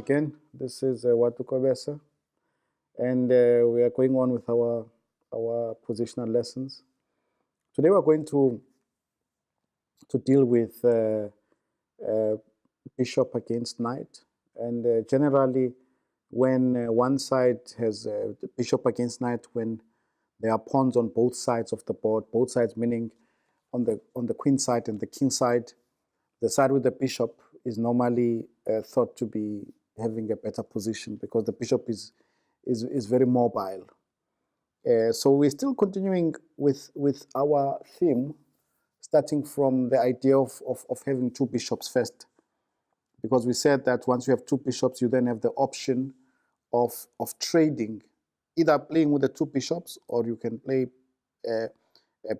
again. This is Watu Kobesa, and we are going on with our positional lessons. Today we're going to deal with bishop against knight, and generally when one side has the bishop against knight, when there are pawns on both sides of the board, both sides meaning on the queen side and the king side, the side with the bishop is normally thought to be having a better position because the bishop is very mobile. So we're still continuing with our theme, starting from the idea of having two bishops first, because we said that once you have two bishops, you then have the option of trading, either playing with the two bishops, or you can play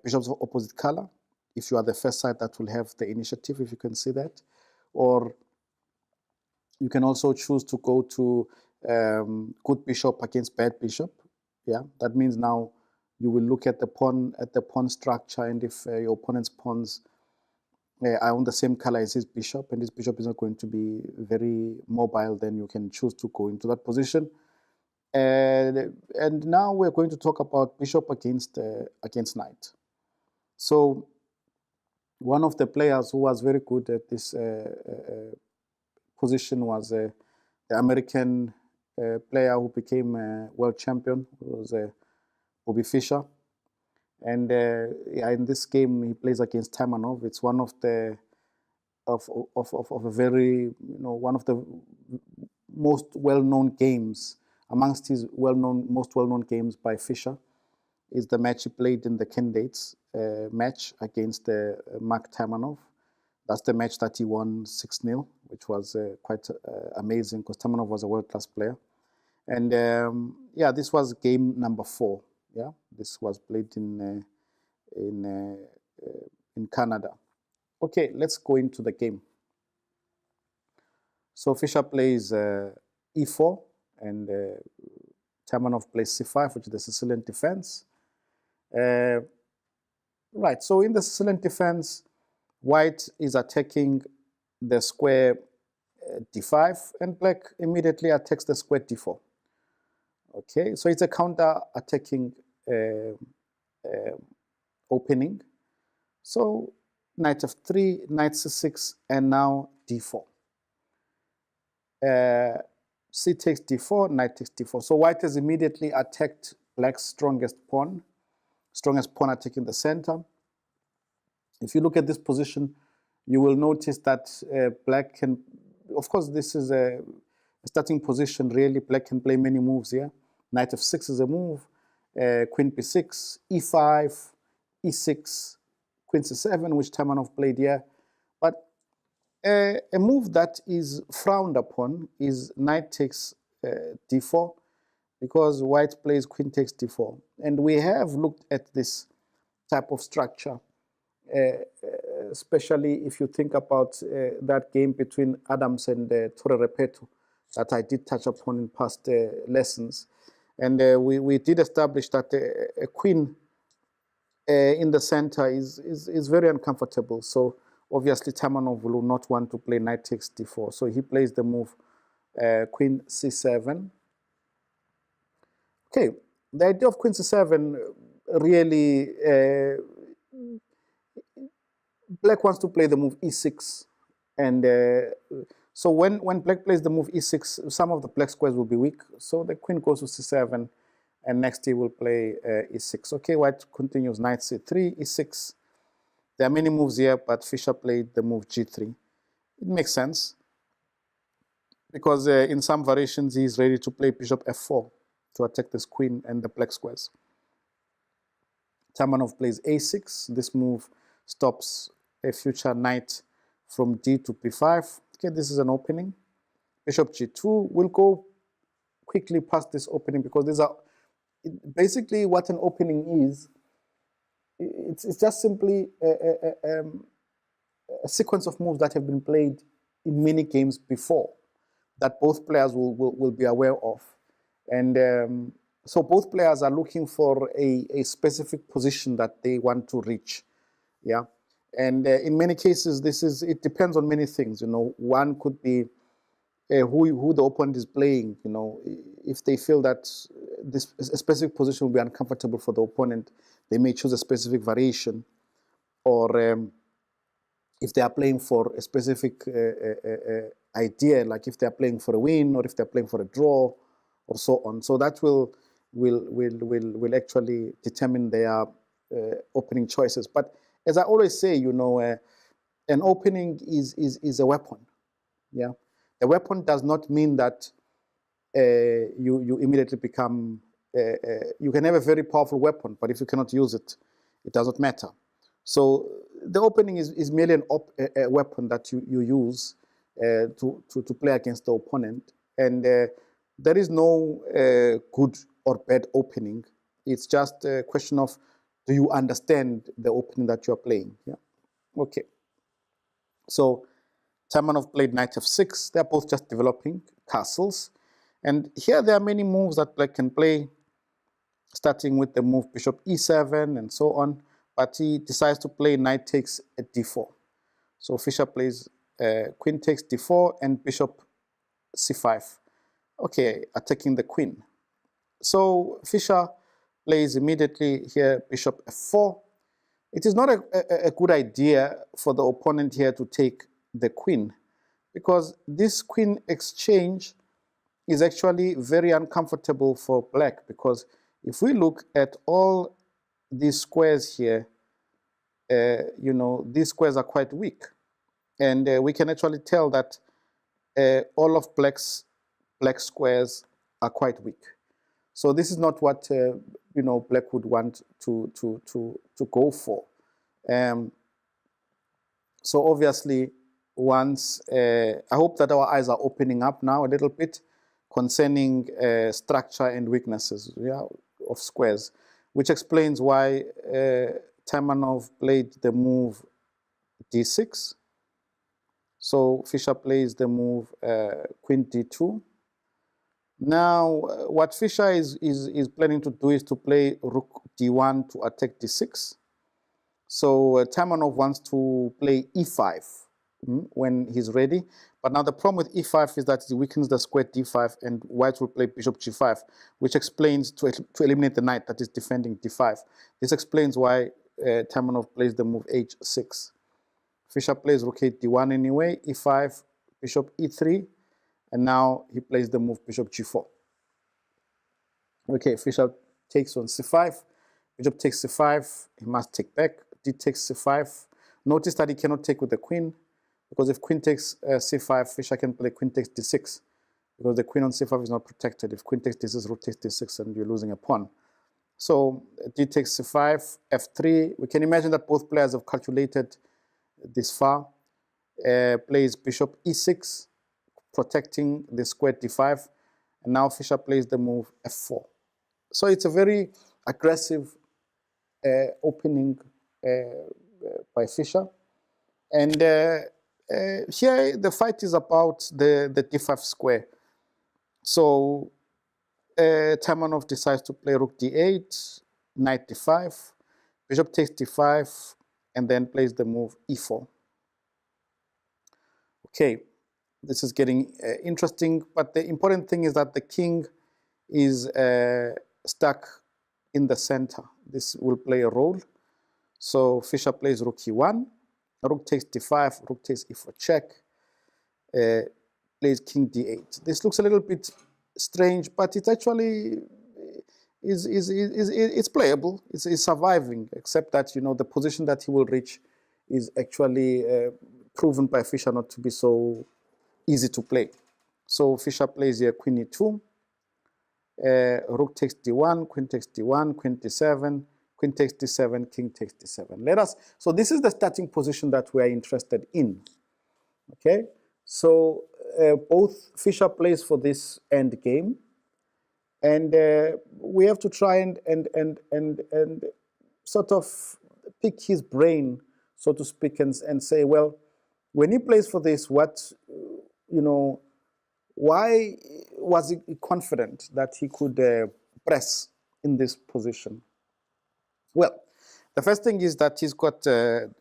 bishops of opposite color if you are the first side that will have the initiative, if you can see that. Or you can also choose to go to good bishop against bad bishop. Yeah, that means now you will look at the pawn structure, and if your opponent's pawns are on the same color as his bishop, and his bishop is not going to be very mobile, then you can choose to go into that position. And now we're going to talk about bishop against knight. So one of the players who was very good at this position was the American player who became world champion. It was Bobby Fischer. And yeah, in this game he plays against Taimanov. It's one of the of a very, one of the most well-known games amongst his most well-known games by Fischer is the match he played in the candidates match against Mark Taimanov. That's the match that he won 6-0, which was quite amazing because Taimanov was a world-class player. And yeah, this was game number 4. Yeah, this was played in Canada. Okay, let's go into the game. So Fischer plays e4, and Taimanov plays c5, which is the Sicilian defense. Right, so in the Sicilian defense, white is attacking the square d5, and black immediately attacks the square d4. Okay, so it's a counter-attacking opening. So knight f3, knight c6, and now d4. C takes d4, knight takes d4. So white has immediately attacked black's strongest pawn attacking the center. If you look at this position, you will notice that black can, of course, this is a starting position. Really, black can play many moves here. Knight f6 is a move, queen b6, e5, e6, queen c7, which Taimanov played here. But a move that is frowned upon is knight takes d4, because white plays queen takes d4. And we have looked at this type of structure, especially if you think about that game between Adams and Torre Repeto that I did touch upon in past lessons. And we did establish that a queen in the center is very uncomfortable. So obviously Taimanov will not want to play knight takes d4. So he plays the move queen c7. Okay, the idea of queen c7 really, black wants to play the move e6. And so when black plays the move e6, some of the black squares will be weak. So the queen goes to c7, and next he will play e6. Okay, white continues knight c3, e6. There are many moves here, but Fischer played the move g3. It makes sense, because in some variations he is ready to play bishop f4 to attack this queen and the black squares. Taimanov plays a6. This move stops a future knight from d to b5. Okay, this is an opening. Bishop g2. We'll go quickly past this opening because these are basically what an opening is. It's just simply a sequence of moves that have been played in many games before that both players will be aware of. And so both players are looking for a specific position that they want to reach. Yeah. And in many cases, it depends on many things. One could be who the opponent is playing. You know, if they feel that this a specific position will be uncomfortable for the opponent, they may choose a specific variation, or if they are playing for a specific idea, like if they are playing for a win or if they are playing for a draw, or so on. So that will actually determine their opening choices. But as I always say, you know, an opening is a weapon. Yeah, a weapon does not mean that you immediately become. You can have a very powerful weapon, but if you cannot use it, it does not matter. So the opening is merely a weapon that you use to play against the opponent, and there is no good or bad opening. It's just a question of, do you understand the opening that you are playing? Yeah. Okay. So Taimanov played knight f6. They're both just developing castles. And here there are many moves that black can play, starting with the move bishop e7 and so on. But he decides to play knight takes at d4. So Fischer plays queen takes d4 and bishop c5. Okay, attacking the queen. So Fischer plays immediately here bishop f4. It is not a good idea for the opponent here to take the queen, because this queen exchange is actually very uncomfortable for black, because if we look at all these squares here, you know, these squares are quite weak. And we can actually tell that all of black squares are quite weak. So this is not what you know, black would want to go for. So obviously, once I hope that our eyes are opening up now a little bit concerning structure and weaknesses, yeah, of squares, which explains why Taimanov played the move d6. So Fischer plays the move queen d2. Now, what Fischer is planning to do is to play rook d1 to attack d6. So Taimanov wants to play e5 when he's ready. But now the problem with e5 is that it weakens the square d5, and white will play bishop g5, which explains, to eliminate the knight that is defending d5. This explains why Taimanov plays the move h6. Fischer plays rook d1 anyway, e5, bishop e3, and now he plays the move bishop g4. Okay, Fischer takes on c5, bishop takes c5, he must take back, d takes c5. Notice that he cannot take with the queen, because if queen takes c5, Fischer can play queen takes d6, because the queen on c5 is not protected. If queen takes d6, rook takes d6, and you're losing a pawn. So d takes c5, f3. We can imagine that both players have calculated this far. Plays bishop e6, protecting the square d5, and now Fischer plays the move f4. So it's a very aggressive opening by Fischer, and here the fight is about the d5 square. So Taimanov decides to play rook d8, knight d5, bishop takes d5, and then plays the move e4. Okay, this is getting interesting, but the important thing is that the king is stuck in the center. This will play a role. So Fischer plays rook e1, rook takes d5, rook takes e4 check, plays king d8. This looks a little bit strange, but it actually it's playable. It's surviving, except that, you know, the position that he will reach is actually proven by Fischer not to be so easy to play. So Fischer plays here queen e2, rook takes d1, queen takes d1, queen d7, queen takes d7, king takes d7. So this is the starting position that we are interested in. Okay, so both Fischer plays for this end game, and we have to try and sort of pick his brain, so to speak, and say, well, when he plays for this, what, you know, why was he confident that he could press in this position? Well, the first thing is that he's got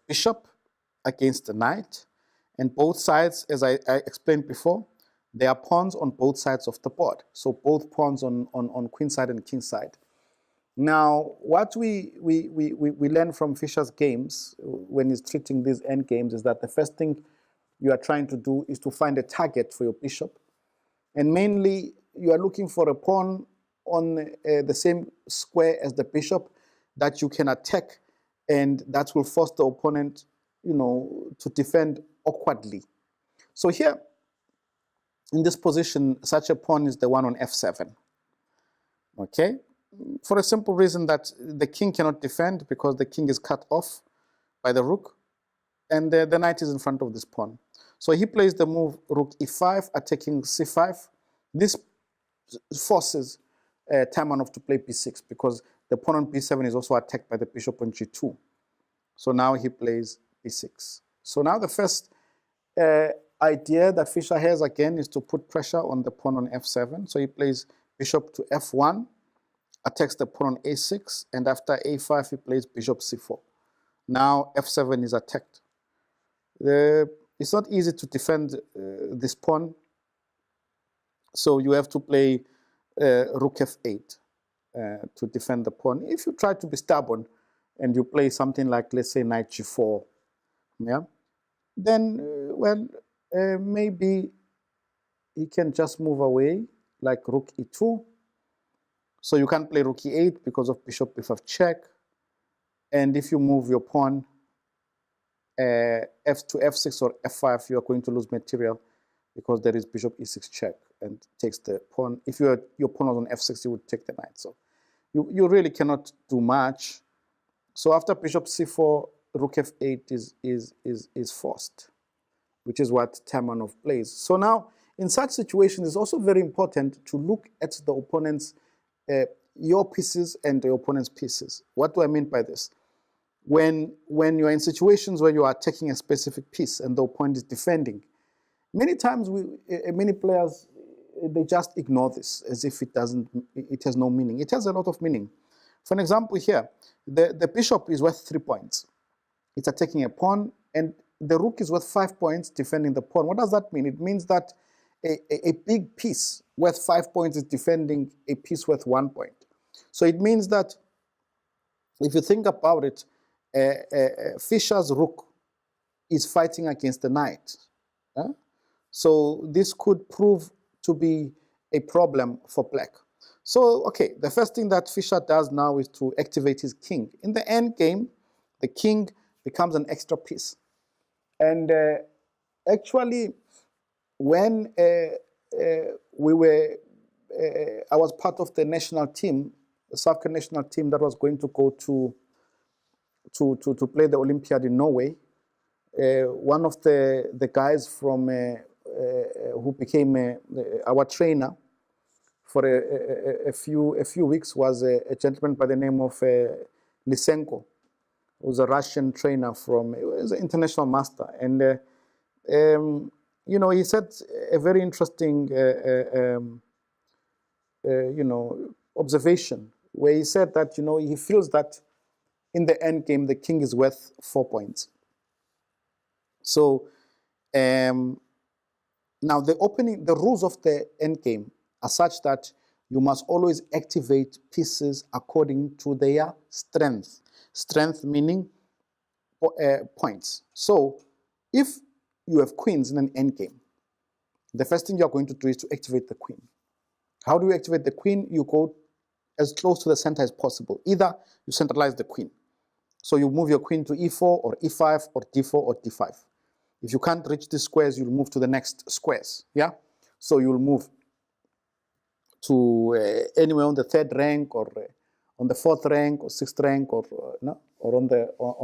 bishop against the knight, and both sides, as I explained before, There are pawns on both sides of the board. So both pawns on queen side and king side. Now, what we learn from Fischer's games when he's treating these end games is that the first thing you are trying to do is to find a target for your bishop. And mainly, you are looking for a pawn on the same square as the bishop that you can attack, and that will force the opponent, to defend awkwardly. So here, in this position, such a pawn is the one on f7. Okay? For a simple reason that the king cannot defend because the king is cut off by the rook, and the knight is in front of this pawn. So he plays the move rook e5, attacking c5. This forces Taimanov to play b6 because the pawn on b7 is also attacked by the bishop on g2. So now he plays b6. So now the first idea that Fischer has again is to put pressure on the pawn on f7. So he plays bishop to f1, attacks the pawn on a6, and after a5 he plays bishop c4. Now f7 is attacked. It's not easy to defend this pawn, so you have to play rook f8 to defend the pawn. If you try to be stubborn and you play something like, let's say, knight g4, yeah, then, maybe he can just move away, like rook e2. So you can't play rook e8 because of bishop b5 check. And if you move your pawn f to f6 or f5, you are going to lose material because there is bishop e6 check and takes the pawn. If your pawn was on f6, you would take the knight. So you really cannot do much. So after bishop c4, rook f8 is forced, which is what Taimanov plays. So now, in such situations, it's also very important to look at the opponent's your pieces and the opponent's pieces. What do I mean by this? When you're in situations where you are attacking a specific piece and the opponent is defending, many times many players, they just ignore this as if it has no meaning. It has a lot of meaning. For an example here, the bishop is worth 3 points. It's attacking a pawn, and the rook is worth 5 points defending the pawn. What does that mean? It means that a big piece worth 5 points is defending a piece worth 1 point. So it means that if you think about it, Fischer's rook is fighting against the knight. So this could prove to be a problem for black. So, okay, the first thing that Fischer does now is to activate his king. In the end game, the king becomes an extra piece. And actually, when I was part of the national team, the South African national team that was going to go to play the Olympiad in Norway, one of the guys from who became our trainer for a few weeks was a gentleman by the name of Lysenko, who was a Russian trainer he was an international master, and he said a very interesting observation where he said that he feels that in the end game the king is worth 4 points. So now the rules of the end game are such that you must always activate pieces according to their strength. Strength meaning points. So if you have queens in an endgame, the first thing you're going to do is to activate the queen. How do you activate the queen? You go as close to the center as possible. Either you centralize the queen. So you move your queen to e4 or e5 or d4 or d5. If you can't reach these squares, you'll move to the next squares. Yeah? So you'll move to anywhere on the 3rd rank or on the 4th rank or 6th rank or on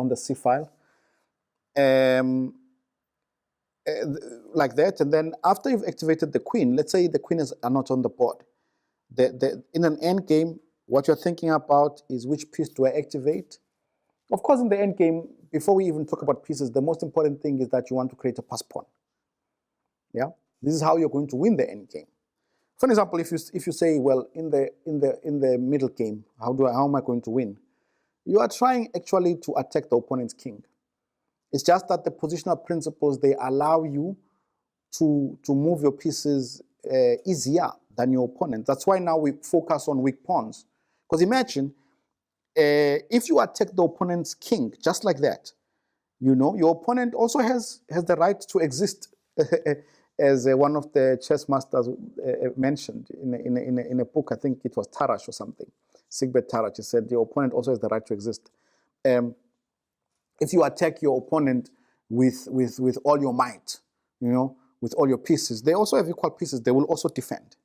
the C file. Like that, and then after you've activated the queen, let's say the queen are not on the board. In an end game, what you're thinking about is which piece do I activate? Of course, in the end game, before we even talk about pieces, the most important thing is that you want to create a pass pawn. Yeah, this is how you're going to win the end game. For example, if you say, well, in the middle game, how am I going to win? You are trying actually to attack the opponent's king. It's just that the positional principles, they allow you to move your pieces easier than your opponent. That's why now we focus on weak pawns. Because imagine if you attack the opponent's king just like that, your opponent also has the right to exist, as one of the chess masters mentioned in a book. I think it was Tarrasch or something, Siegbert Tarrasch. He said your opponent also has the right to exist. If you attack your opponent with all your might, with all your pieces, they also have equal pieces. They will also defend.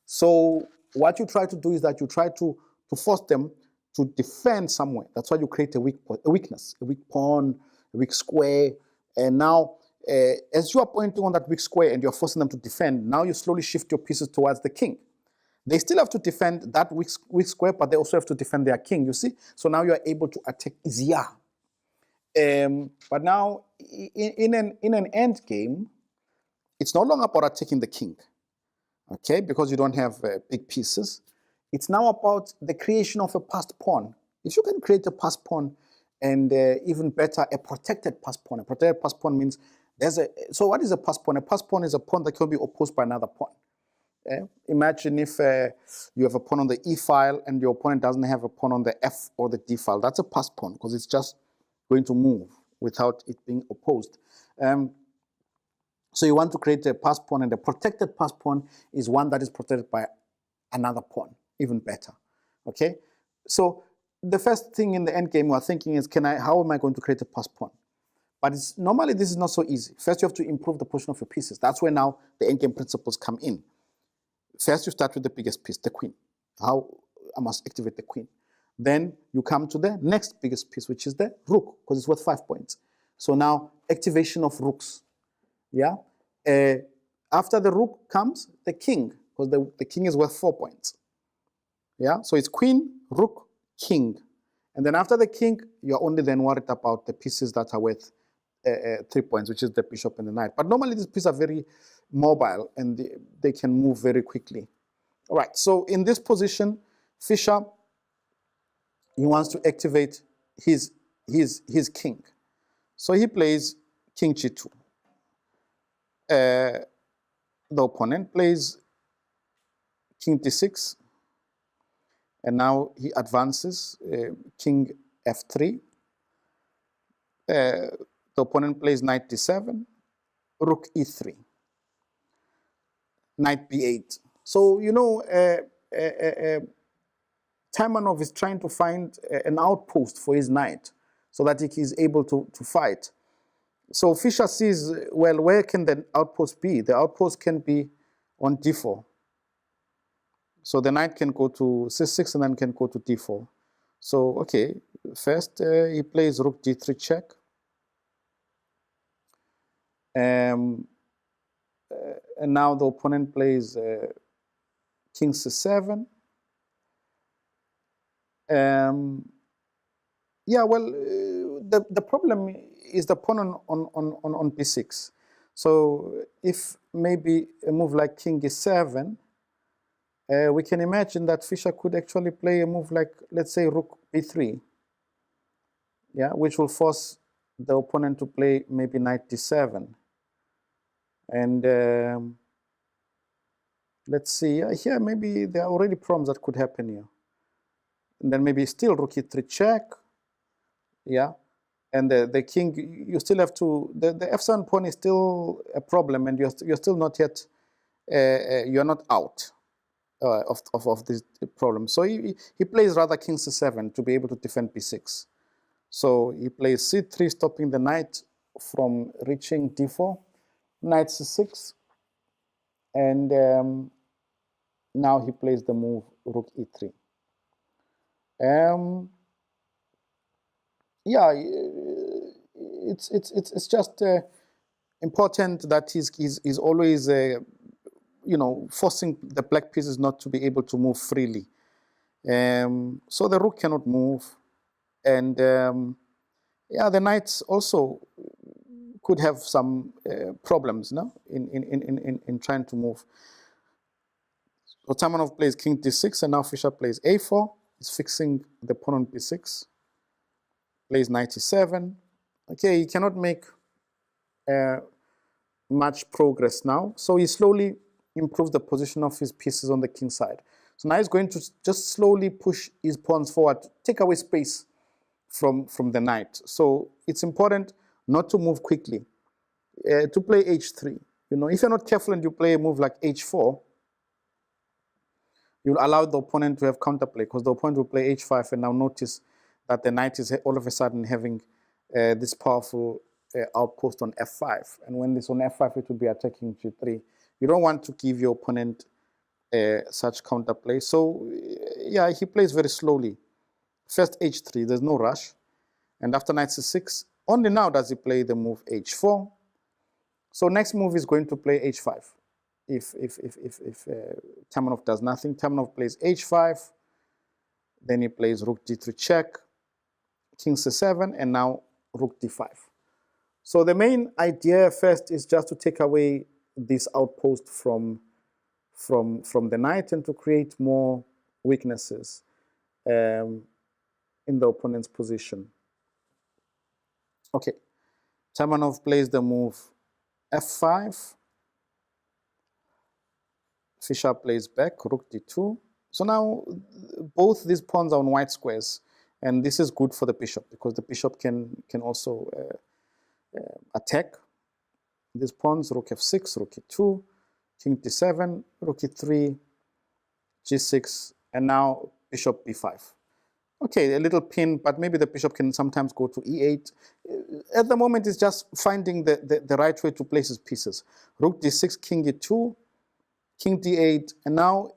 So what you try to do is that you try to force them to defend somewhere. That's why you create a weakness, a weak pawn, a weak square. And now, as you are pointing on that weak square and you're forcing them to defend, now you slowly shift your pieces towards the king. They still have to defend that weak square, but they also have to defend their king, you see? So now you are able to attack easier. But now, in an end game, it's no longer about attacking the king, okay, because you don't have big pieces. It's now about the creation of a passed pawn. If you can create a passed pawn, and even better, a protected passed pawn. A protected passed pawn means so what is a passed pawn? A passed pawn is a pawn that can be opposed by another pawn. Imagine if you have a pawn on the E file and your opponent doesn't have a pawn on the F or the D file. That's a passed pawn because it's just going to move without it being opposed. So you want to create a passed pawn, and a protected passed pawn is one that is protected by another pawn, even better. Okay, so the first thing in the end game we are thinking is, how am I going to create a passed pawn? But normally this is not so easy. First, you have to improve the position of your pieces. That's where now the end game principles come in. First, you start with the biggest piece, the queen. How I must activate the queen. Then you come to the next biggest piece, which is the rook, because it's worth 5 points. So now activation of rooks. Yeah. After the rook comes the king, because the king is worth 4 points. Yeah. So it's queen, rook, king. And then after the king, you're only then worried about the pieces that are worth 3 points, which is the bishop and the knight. But normally these pieces are very mobile and they can move very quickly. All right. So in this position, Fischer, he wants to activate his king. So he plays king g2. The opponent plays king d6. And now he advances king f3. The opponent plays knight d7, rook e3, knight b8. So, Taimanov is trying to find an outpost for his knight so that he is able to fight. So Fischer sees, well, where can the outpost be? The outpost can be on d4. So the knight can go to c6 and then can go to d4. So, okay, first he plays rook d3 check. And now the opponent plays king c7. Yeah, well, the problem is the pawn on b6. So if maybe a move like king e7, we can imagine that Fischer could actually play a move like, let's say, rook b3, yeah, which will force the opponent to play maybe knight d7. And let's see, here maybe there are already problems that could happen here. And then maybe still rook e3 check, yeah. And the king, you still have to, the f7 pawn is still a problem, and you're still not yet, you're not out of this problem. So he plays rather king c7 to be able to defend b6. So he plays c3, stopping the knight from reaching d4, knight c6, and now he plays the move rook e3. Yeah, it's just important that he's always forcing the black pieces not to be able to move freely. So the rook cannot move, and yeah, the knights also could have some problems, no, in trying to move. So Taimanov plays king d6, and now Fischer plays a4. He's fixing the pawn on b6. Plays knight e7. Okay, he cannot make much progress now. So he slowly improves the position of his pieces on the king side. So now he's going to just slowly push his pawns forward, take away space from the knight. So it's important not to move quickly, to play h3. You know, if you're not careful and you play a move like h4, you'll allow the opponent to have counterplay, because the opponent will play h5, and now notice that the knight is all of a sudden having this powerful outpost on f5. And when it's on f5, it will be attacking g3. You don't want to give your opponent such counterplay. So yeah, he plays very slowly. First h3, there's no rush. And after knight c6, only now does he play the move h4. So next move is going to play h5. If Taimanov does nothing, Taimanov plays h5, then he plays rook d3 check, king c7, and now rook d5. So the main idea first is just to take away this outpost from the knight and to create more weaknesses in the opponent's position. Okay, Taimanov plays the move f5. Fischer plays back, rook d2. So now both these pawns are on white squares, and this is good for the bishop because the bishop can also attack these pawns. Rook f6, rook e2, king d7, rook e3, g6, and now bishop b5. Okay, a little pin, but maybe the bishop can sometimes go to e8. At the moment, it's just finding the right way to place his pieces. Rook d6, king e2, king d8, and now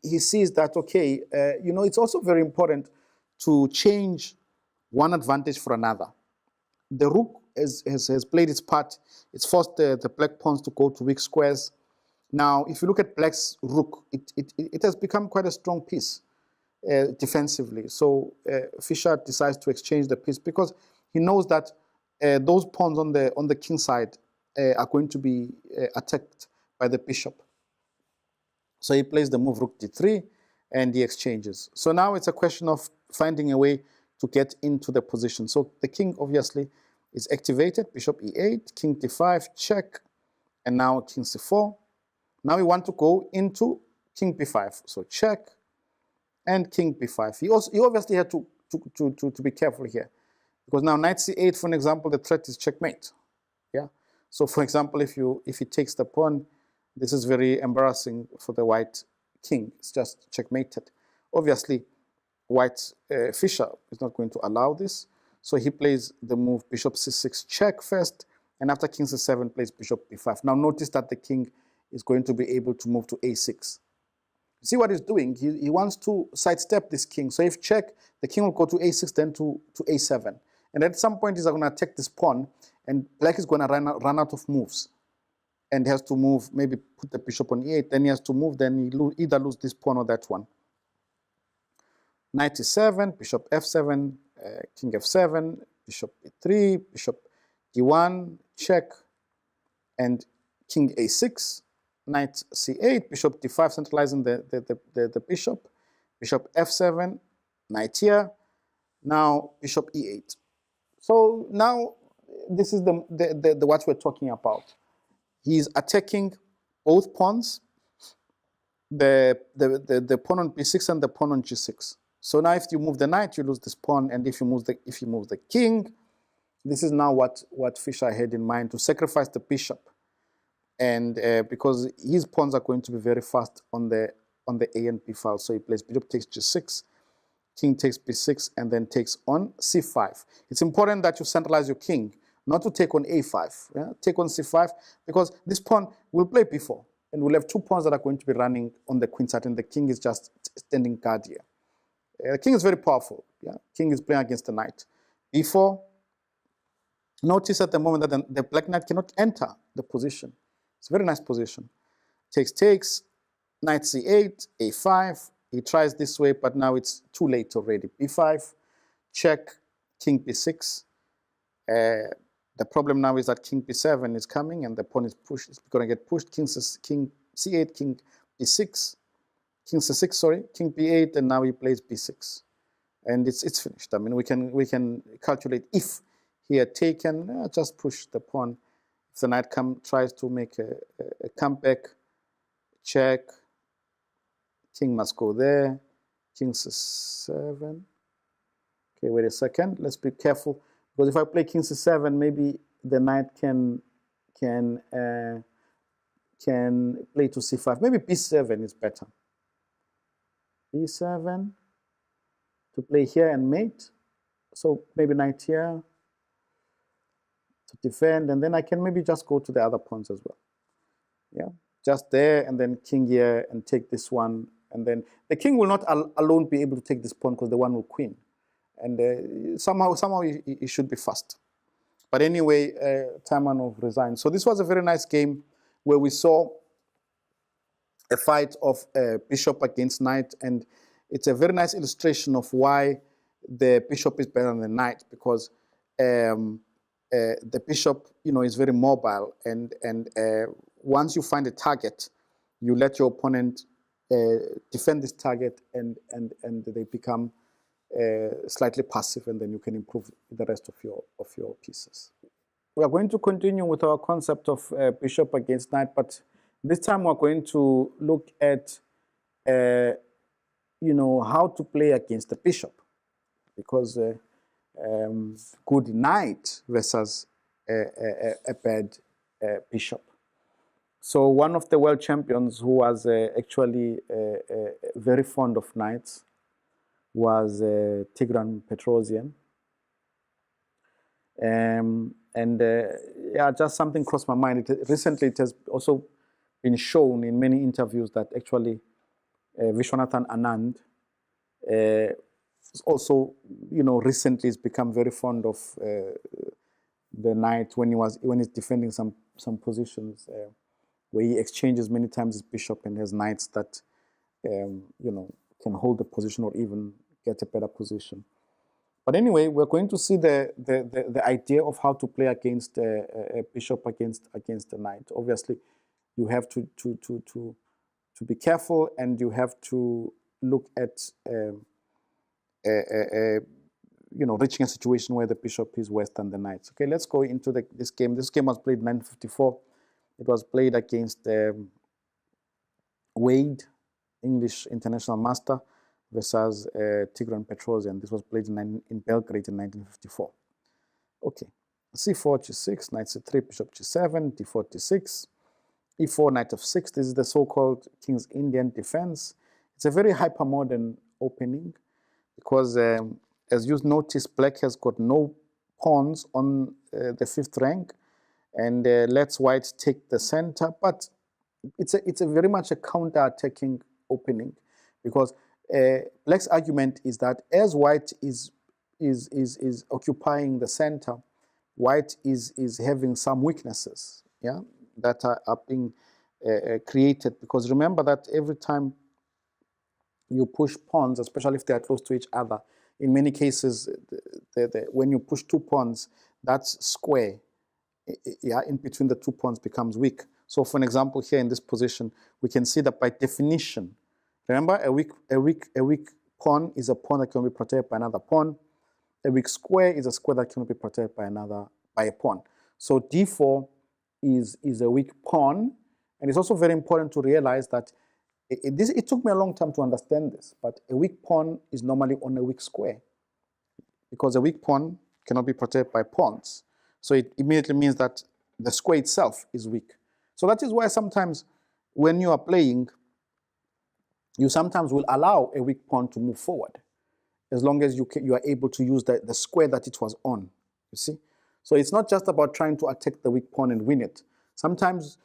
he sees that, okay, you know, it's also very important to change one advantage for another. The rook has played its part. It's forced the black pawns to go to weak squares. Now, if you look at black's rook, it has become quite a strong piece defensively. So Fischer decides to exchange the piece because he knows that those pawns on the king side are going to be attacked by the bishop. So he plays the move rook d3 and he exchanges. So now it's a question of finding a way to get into the position. So the king obviously is activated, bishop e8, king d5, check, and now king c4. Now we want to go into king b5. So check and king b5. He obviously had to be careful here, because now knight c8, for example, the threat is checkmate. Yeah. So for example, if he takes the pawn, this is very embarrassing for the white king. It's just checkmated. Obviously, white Fischer is not going to allow this. So he plays the move bishop c6 check first, and after king c7 plays bishop b5. Now notice that the king is going to be able to move to a6. See what he's doing? He wants to sidestep this king. So if check, the king will go to a6, then to a7. And at some point, he's going to attack this pawn, and black is going to run out of moves. And he has to move, maybe put the bishop on e8, then he has to move, then he either lose this pawn or that one. Knight e7, bishop f7, king f7, bishop e3, bishop d1, check, and king a6, knight c8, bishop d5, centralizing the bishop, bishop f7, knight here, now bishop e8. So now this is the what we're talking about. He's attacking both pawns, the pawn on b6 and the pawn on g6. So now if you move the knight, you lose this pawn, and if you move the king, this is now what Fischer had in mind, to sacrifice the bishop, and because his pawns are going to be very fast on the A and B file. So he plays bishop takes g6, king takes b6, and then takes on c5. It's important that you centralize your king, not to take on a5. Yeah? Take on c5, because this pawn will play b4, and we'll have two pawns that are going to be running on the queen side, and the king is just standing guard here. The king is very powerful. Yeah? King is playing against the knight. b4. Notice at the moment that the black knight cannot enter the position. It's a very nice position. Takes, knight c8, a5. He tries this way, but now it's too late already. b5, check, king b6. The problem now is that king b7 is coming, and the pawn is pushed. It's going to get pushed. King c8, king b6, king c6. Sorry, king b8, and now he plays b6, and it's finished. I mean, we can calculate if he had taken, just push the pawn. If the knight tries to make a comeback, check, king must go there, king c7. Okay, wait a second. Let's be careful, because if I play king c7, maybe the knight can play to c5. Maybe b7 is better. b7 to play here and mate. So maybe knight here to defend, and then I can maybe just go to the other pawns as well. Yeah, just there, and then king here and take this one, and then the king will not alone be able to take this pawn because the one will queen, and somehow it should be fast. But anyway, Taimanov resigned. So this was a very nice game where we saw a fight of bishop against knight, and it's a very nice illustration of why the bishop is better than the knight, because the bishop, is very mobile, and once you find a target, you let your opponent defend this target, and they become slightly passive, and then you can improve the rest of your pieces. We are going to continue with our concept of bishop against knight, but this time we're going to look at how to play against the bishop, because good knight versus a bad bishop. So one of the world champions who was actually very fond of knights was Tigran Petrosian. Yeah, just something crossed my mind. Recently, it has also been shown in many interviews that actually Vishwanathan Anand also, recently has become very fond of the knight when he's defending some positions where he exchanges many times his bishop and has knights that can hold the position or even get a better position. But anyway, we're going to see the idea of how to play against a bishop against a knight. Obviously, you have to be careful, and you have to look at reaching a situation where the bishop is worse than the knights. Okay, let's go into this game. This game was played in 1954. It was played against Wade, English international master, versus Tigran Petrosian. This was played in Belgrade in 1954. Okay, c4, g6, knight c3, bishop g7, d4, d6, e4, knight f6. This is the so-called King's Indian defense. It's a very hyper-modern opening because, as you notice, black has got no pawns on the fifth rank, and lets white take the center. But it's a very much a counter-attacking opening, because black's argument is that as white is occupying the center, white is having some weaknesses, yeah, that are being created. Because remember that every time you push pawns, especially if they are close to each other, in many cases, when you push two pawns, that square, yeah, in between the two pawns becomes weak. So, for an example, here in this position, we can see that by definition, remember, a weak pawn is a pawn that can be protected by another pawn. A weak square is a square that cannot be protected by a pawn. So d4 is a weak pawn, and it's also very important to realize that it took me a long time to understand this, but a weak pawn is normally on a weak square, because a weak pawn cannot be protected by pawns. So it immediately means that the square itself is weak. So that is why sometimes when you are playing, you sometimes will allow a weak pawn to move forward, as long as you are able to use the square that it was on, you see? So it's not just about trying to attack the weak pawn and win it. Sometimes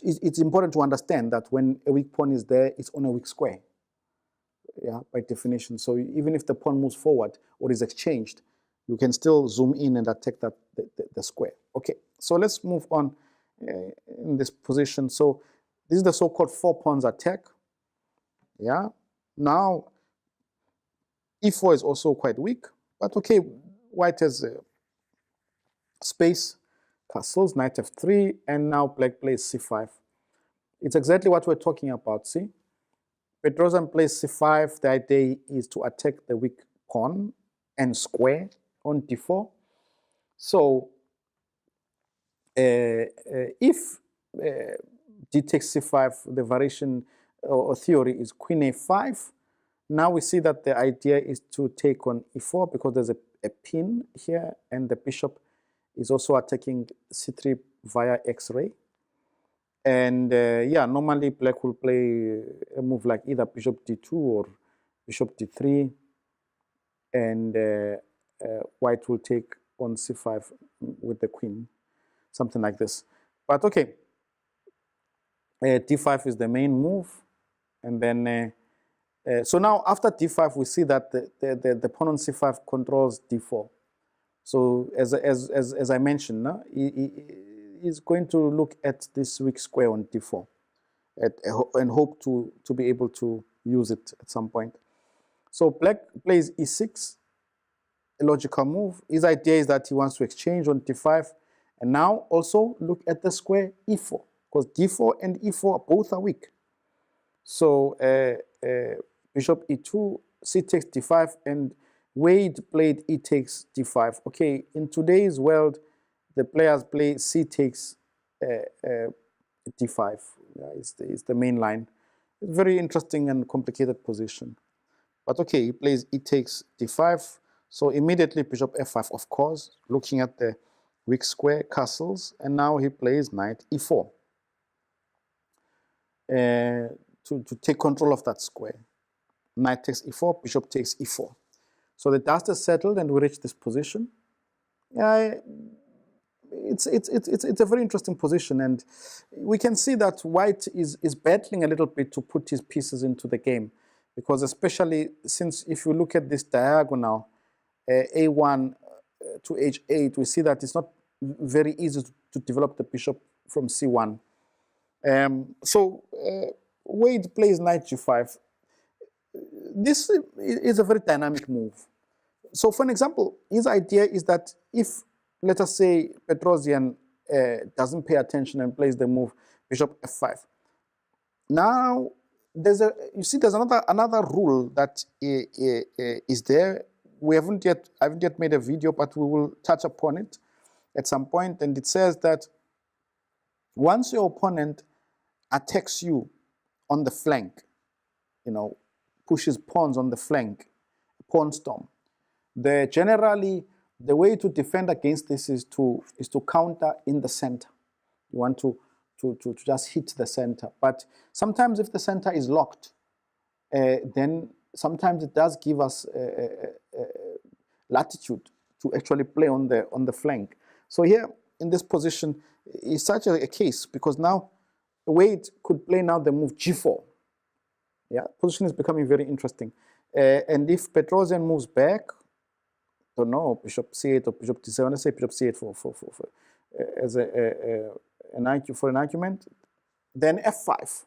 it's important to understand that when a weak pawn is there, it's on a weak square, yeah, by definition. So even if the pawn moves forward or is exchanged, you can still zoom in and attack the square. Okay, so let's move on in this position. So this is the so-called 4 pawns attack. Yeah, now e4 is also quite weak, but okay, white has space, castles, knight f3, and now black plays c5. It's exactly what we're talking about, see? Petrosian plays c5. The idea is to attack the weak pawn and square on d4. So if d takes c5, the variation or theory is queen a5. Now we see that the idea is to take on e4 because there's a pin here and the bishop is also attacking c3 via x-ray. And yeah, normally black will play a move like either bishop d2 or bishop d3, and white will take on c5 with the queen, something like this. But okay, d5 is the main move, and then so now after d5 we see that the pawn on c5 controls d4. So as I mentioned, he's going to look at this weak square on d4 and hope to be able to use it at some point. So black plays e6, a logical move. His idea is that he wants to exchange on d5, and now also look at the square e4, because d4 and e4 both are weak. So bishop e2, c takes d5, and Wade played e takes d5. Okay, in today's world, the players play c takes d5. Yeah, it's the main line. It's a very interesting and complicated position. But okay, he plays e takes d5. So immediately bishop f5, of course, looking at the weak square castles, and now he plays knight e4 to take control of that square. Knight takes e4, bishop takes e4. So the dust is settled and we reach this position. It's a very interesting position, and we can see that white is battling a little bit to put his pieces into the game, because especially since if you look at this diagonal, a1 to h8, we see that it's not very easy to develop the bishop from c1. So Wade plays knight g5. This is a very dynamic move. So for an example, his idea is that if, let us say, Petrosian doesn't pay attention and plays the move bishop f5. Now, there's another rule that is there. I haven't yet made a video, but we will touch upon it at some point. And it says that once your opponent attacks you on the flank, pushes pawns on the flank, pawn storm, generally the way to defend against this is to counter in the center. You want to just hit the center. But sometimes if the center is locked, then sometimes it does give us latitude to actually play on the flank. So here in this position is such a case, because now Wade could play now the move g4. Yeah, position is becoming very interesting. And if Petrosian moves back, don't know, bishop c8 or bishop d7, let's say bishop c8 for as an argument, then f5.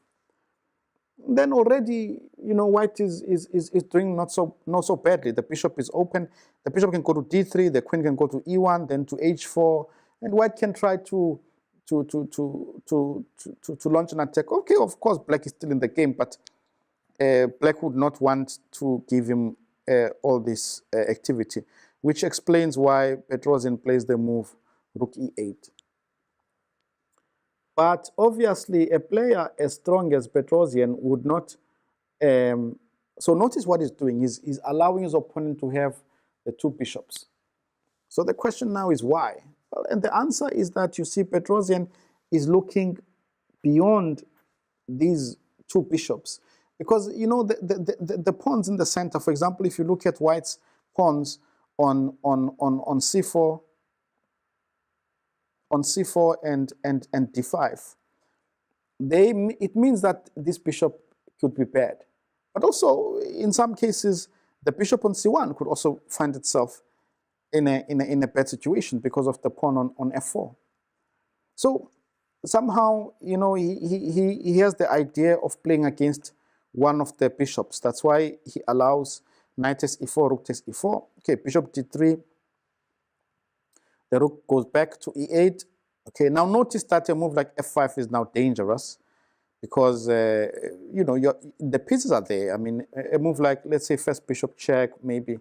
Then already, white is doing not so badly. The bishop is open. The bishop can go to d3. The queen can go to e1, then to h4, and white can try to launch an attack. Okay, of course, black is still in the game, but black would not want to give him all this activity, which explains why Petrosian plays the move rook e8. But obviously, a player as strong as Petrosian would not. So notice what he's doing. He's allowing his opponent to have the two bishops. So the question now is why? Well, and the answer is that you see Petrosian is looking beyond these two bishops. Because, the pawns in the center, for example, if you look at white's pawns on c4, and d5, it means that this bishop could be bad. But also, in some cases, the bishop on c1 could also find itself in a bad situation because of the pawn on f4. So somehow, he has the idea of playing against one of the bishops. That's why he allows knight takes e4, rook takes e4. Okay, bishop d3. The rook goes back to e8. Okay, now notice that a move like f5 is now dangerous because, the pieces are there. I mean, a move like, let's say, first bishop check, maybe,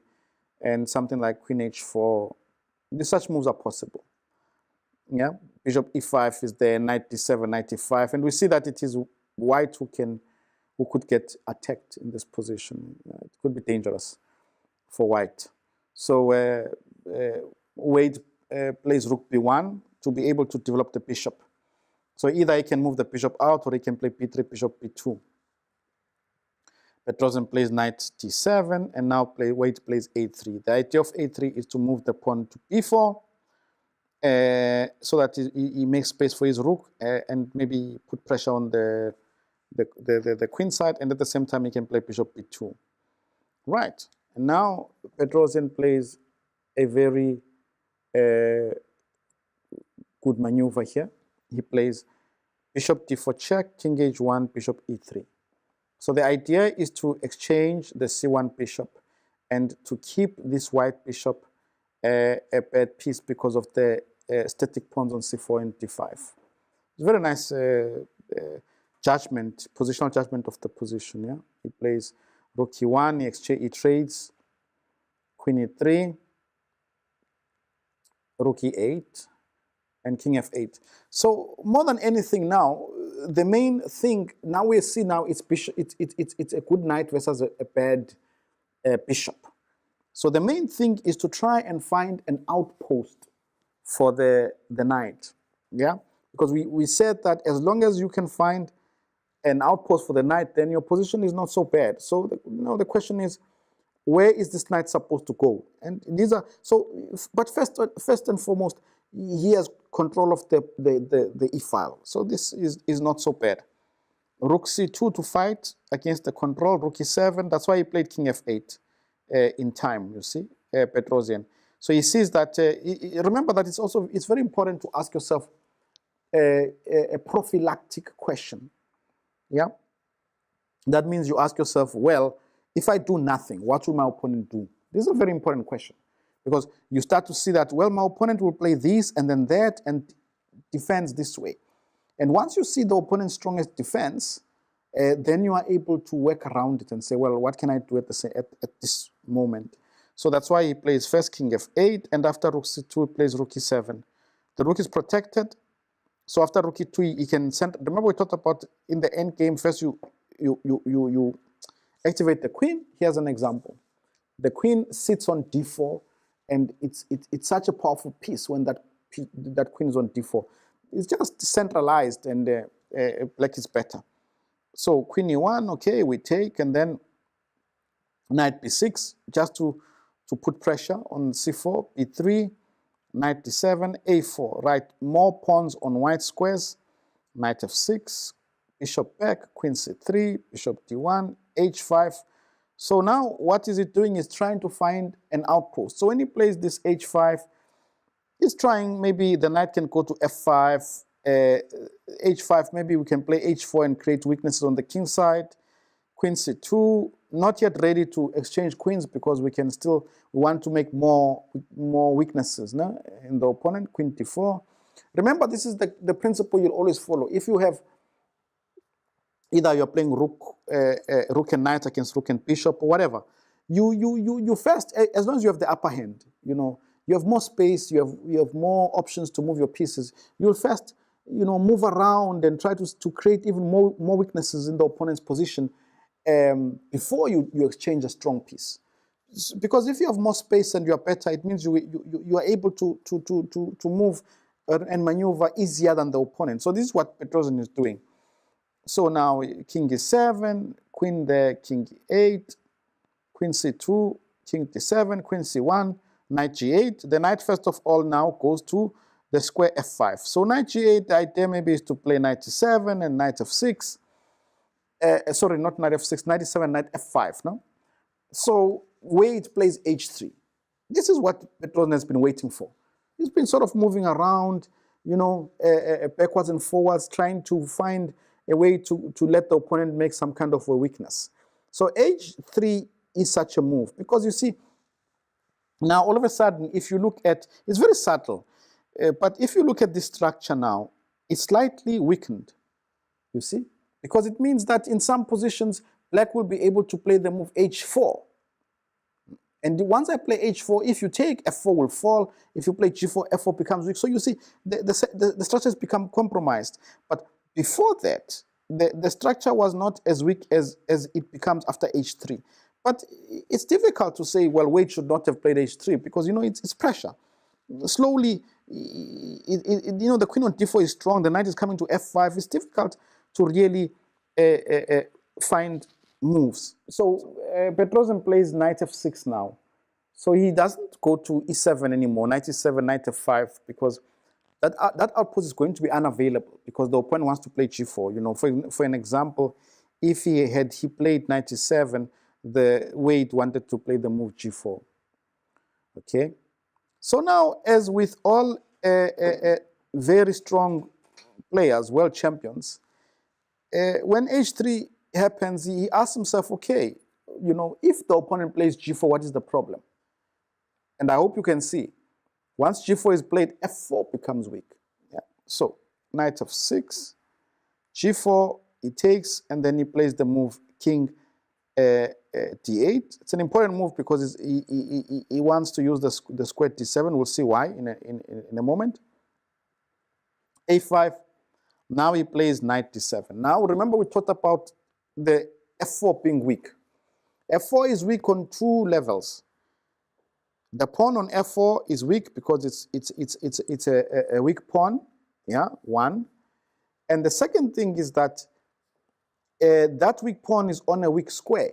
and something like queen h4. Such moves are possible. Yeah, bishop e5 is there, knight d7, knight e5, and we see that it is white who could get attacked in this position. It could be dangerous for white. So Wade plays rook b1 to be able to develop the bishop. So either he can move the bishop out or he can play b3, bishop b2. Petrosian plays knight d7, and now Wade plays a3. The idea of a3 is to move the pawn to b4 so that he makes space for his rook and maybe put pressure on the queen side, and at the same time he can play bishop b2. Right, and now Petrosian plays a very good maneuver here. He plays bishop d4 check, king h1, bishop e3. So the idea is to exchange the c1 bishop and to keep this white bishop at peace because of the static pawns on c4 and d5. It's a very nice judgment, positional judgment of the position. Yeah, he plays rook e1, he trades queen e3, rook e8, and king f8. So more than anything now, the main thing now we see now it's bishop. It's a good knight versus a bad bishop. So the main thing is to try and find an outpost for the knight. Yeah, because we said that as long as you can find an outpost for the knight, then your position is not so bad. So the question is, where is this knight supposed to go? And these are so. But first and foremost, he has control of the e-file. So this is not so bad. Rook c2 to fight against the control, rook e7. That's why he played king f8 in time, you see, Petrosian. So he sees that, remember that it's very important to ask yourself a prophylactic question. Yeah? That means you ask yourself, well, if I do nothing, what will my opponent do? This is a very important question. Because you start to see that, well, my opponent will play this and then that and defends this way. And once you see the opponent's strongest defense, then you are able to work around it and say, well, what can I do at this moment? So that's why he plays first king f8, and after rook c2, he plays rook e7. The rook is protected. So after rook e2, he can send. Remember we talked about in the end game, first you activate the queen. Here's an example. The queen sits on d4. And it's such a powerful piece when that queen is on d4. It's just centralized, and black is better. So queen e1, okay, we take, and then knight b6 just to put pressure on c4, b3, knight d7, a4. Right, more pawns on white squares. Knight f6, bishop back, queen c3, bishop d1, h5. So now what is it doing is trying to find an outpost. So when he plays this h5, he's trying, maybe the knight can go to f5, h5, maybe we can play h4 and create weaknesses on the king side. Queen c2, not yet ready to exchange queens because we want to make more weaknesses in the opponent. Queen d4. Remember, this is the principle you'll always follow. If you have either you're playing rook and knight against rook and bishop or whatever, you first, as long as you have the upper hand, you have more space, you have more options to move your pieces, you'll first move around and try to create even more weaknesses in the opponent's position before you exchange a strong piece. Because if you have more space and you are better, it means you are able to move and maneuver easier than the opponent. So this is what Petrosian is doing. So now king e7, queen there, king e8, queen c2, king d7, queen c1, knight g8. The knight first of all now goes to the square f5. So knight g8, the idea maybe is to play knight e7 and knight f6. Sorry, not knight f6, knight e7, knight f5. No? So Wade plays h3. This is what Petrosian has been waiting for. He's been sort of moving around, backwards and forwards, trying to find a way to let the opponent make some kind of a weakness. So h3 is such a move because you see, now all of a sudden, if you look at, it's very subtle, but if you look at this structure now, it's slightly weakened, you see, because it means that in some positions, black will be able to play the move h4. And once I play h4, if you take, f4 will fall. If you play g4, f4 becomes weak. So you see, the structures become compromised. But before that, the structure was not as weak as it becomes after h3. But it's difficult to say, well, Wade should not have played h3 because, you know, it's pressure. Slowly, you know, the queen on d4 is strong. The knight is coming to f5. It's difficult to really find moves. So Petrosian plays knight f6 now. So he doesn't go to e7 anymore, knight e7, knight f5, because that outpost is going to be unavailable because the opponent wants to play g4. You know, for an example, if he played knight e7, the Wade wanted to play the move g4. Okay. So now, as with all very strong players, world champions, when h3 happens, he asks himself, okay, you know, if the opponent plays g4, what is the problem? And I hope you can see, once g4 is played, f4 becomes weak. Yeah. So knight f6, g4, he takes, and then he plays the move king d8. It's an important move because he wants to use the square d7. We'll see why in a moment. a5. Now he plays knight d7. Now remember we talked about the f4 being weak. f4 is weak on two levels. The pawn on f4 is weak because it's a weak pawn. Yeah, one. And the second thing is that that weak pawn is on a weak square.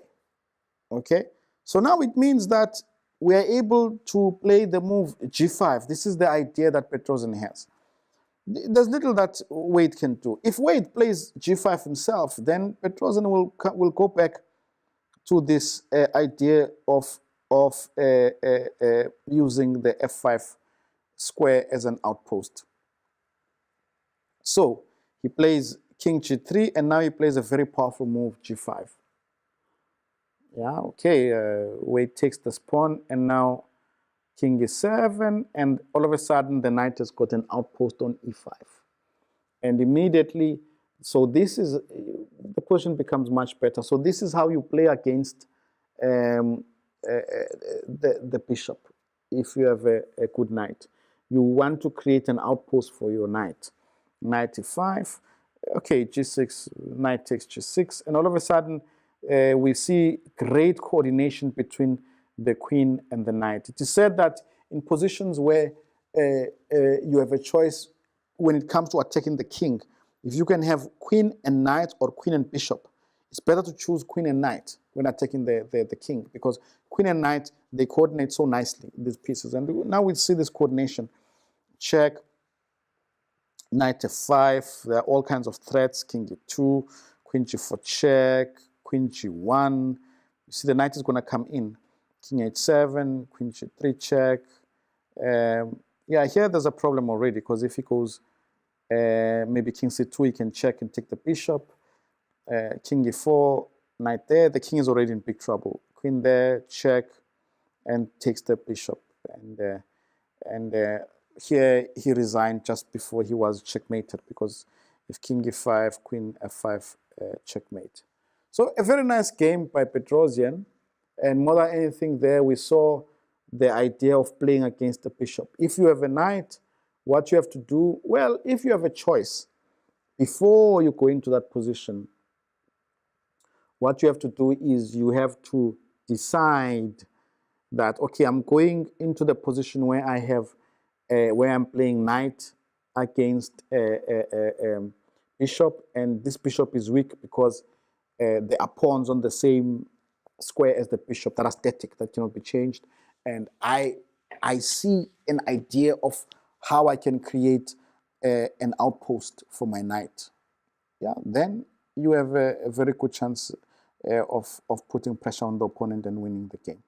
Okay, so now it means that we are able to play the move g5. This is the idea that Petrosian has. There's little that Wade can do. If Wade plays g5 himself, then Petrosian will go back to this idea of using the f5 square as an outpost. So he plays king g3, and now he plays a very powerful move g5. Yeah, okay, Wade takes this pawn, and now king e7, and all of a sudden the knight has got an outpost on e5. And immediately, so this is, the position becomes much better. So this is how you play against the bishop if you have a good knight. You want to create an outpost for your knight. Knight e5, okay, g6, knight takes g6, and all of a sudden we see great coordination between the queen and the knight. It is said that in positions where you have a choice when it comes to attacking the king, if you can have queen and knight or queen and bishop, it's better to choose queen and knight when attacking the king, because queen and knight, they coordinate so nicely, these pieces. And now we see this coordination. Check, knight f5, there are all kinds of threats, king e2, queen g4 check, queen g1. You see the knight is going to come in. King h7, queen g3 check. Yeah, here there's a problem already, because if he goes maybe king c2, he can check and take the bishop. King e4, knight there, the king is already in big trouble. Queen there, check, and takes the bishop. And here he resigned just before he was checkmated, because if king e5, queen f5, checkmate. So a very nice game by Petrosian, and more than anything there, we saw the idea of playing against the bishop. If you have a knight, what you have to do, well, if you have a choice, before you go into that position, what you have to do is you have to decide that, okay, I'm going into the position where I have, where I'm playing knight against bishop, and this bishop is weak because there are pawns on the same square as the bishop that are static, that cannot be changed. And I see an idea of how I can create an outpost for my knight. Yeah, then you have a very good chance of putting pressure on the opponent and winning the game.